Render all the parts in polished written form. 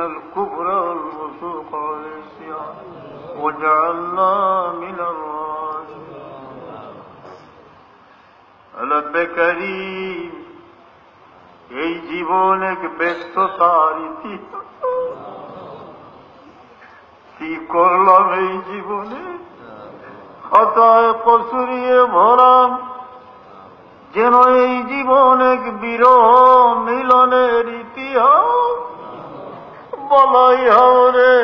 الكفر والفسوق والعصيان واجعلنا من الراشدين رب كريم এই জীবন এক ব্যস্ততার ইতিহাস কি করলাম এই জীবনে খাতায় কসুরিয়ে ভরাম যেন এই জীবন এক বিরহ মিলনের ইতিহাস বলাই হাওরে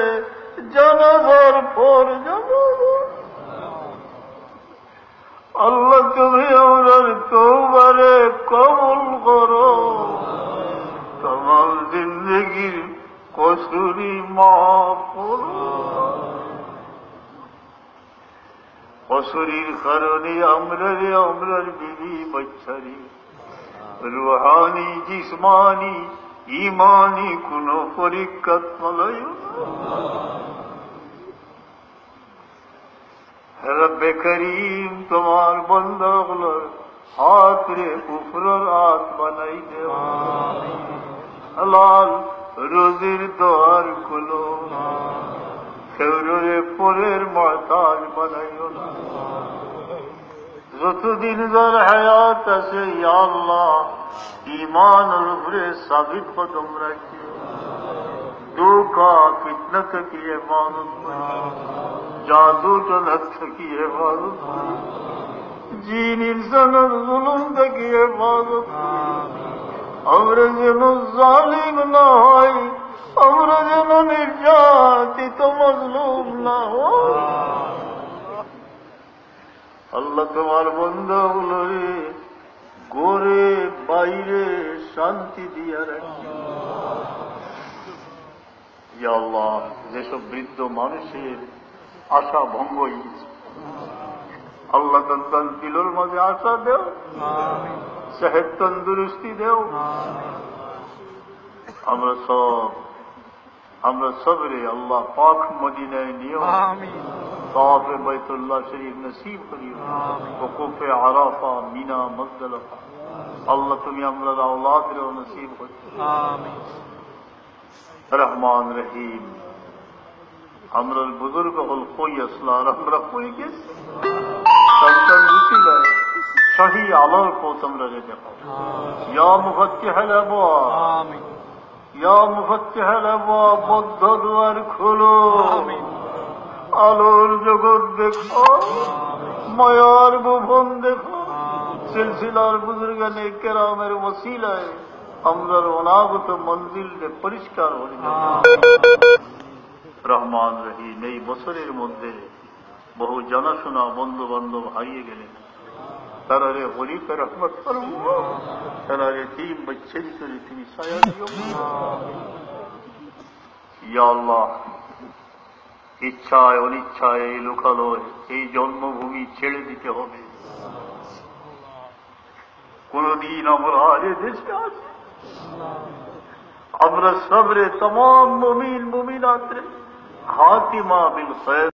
জানাজার পর জানাজার আল্লাহ তুমি আমরার তওবারে কবুল করো তোমার জিন্দগির কসুরি মাফ করো কসুরির কারণে আমরার বিবি বাচ্চারি রুহানি জিসমানি ইমানি কোন পরীক্ষাত ফলায় রব্বে করিম তোমার বন্দাগুলোর হাত রে কুফরের হাত বানাই দেও হালাল রুজির দ্বার খুলো খেউরে পরের মহতাজ বানাইও না যতদিন যার হায়াত আছে ইয়া আল্লাহ ঈমানের উপরে সাবিত কদম রাখিও ধোঁকা ফিতনা থেকে হেফাজত করিও জাদু টনক থেকে হেফাজত করিও জিন ইনসানের জুলুম থেকে হেফাজত করিও আমরা যেন জালিম না হয় আমরা যেন নির্যাতিত মজলুম না হয় আল্লাহ তোমার বন্দাগুলোরে ঘরে বাইরে শান্তি দিয়া রাখি ইয়া আল্লাহ যেসব বৃদ্ধ মানুষের আশা ভঙ্গ হয়েছে আল্লাহ তার দিলের মাঝে আশা দেও সেহত তন্দুরুস্তি দেও আমরা সবরে আল্লাহ পাক মদিনায় নিও طواف بیت اللہ شریف نصیب করিও وقوف عرفہ মিনা মুজদলিফা আল্লাহ তুমি আমরা আওলাদরে নসিব করো আমিন রহমান রহিম আমরা বুজুর্গ হল কই আসলা আমরা কই গেছি সন্তান উচিলায় সহি আলোর পথ আমরা দেখাও ইয়া মুফাত্তিহুল আবওয়াব আমিন ইয়া মুফাত্তিহুল আবওয়াব বদ্ধ দুয়ার খোলো আমিন আলোর জগৎ দেখো মায়ার ভুবন দেখো সিলসিলার বুজুর্গানে কেরামের ওসিলায় আমরার অনাগত মঞ্জিলে পরিষ্কার হয়ে রহমান রহিম এই বছরের মধ্যে বহু জানাশোনা বন্ধু বান্ধব হারিয়ে গেলেন তারারে হরিফে রহমত করো তারারে তিন বচ্চের করে তুমি ছায়া দিও ইয়া আল্লাহ ইচ্ছায় অনিচ্ছায় এই লোকালয় এই জন্মভূমি ছেড়ে দিতে হবে কোনদিন আমরা আর দেশে আছি আমরা সবরে तमाम মুমিন মুমিনাত খাতিমা বিল খায়র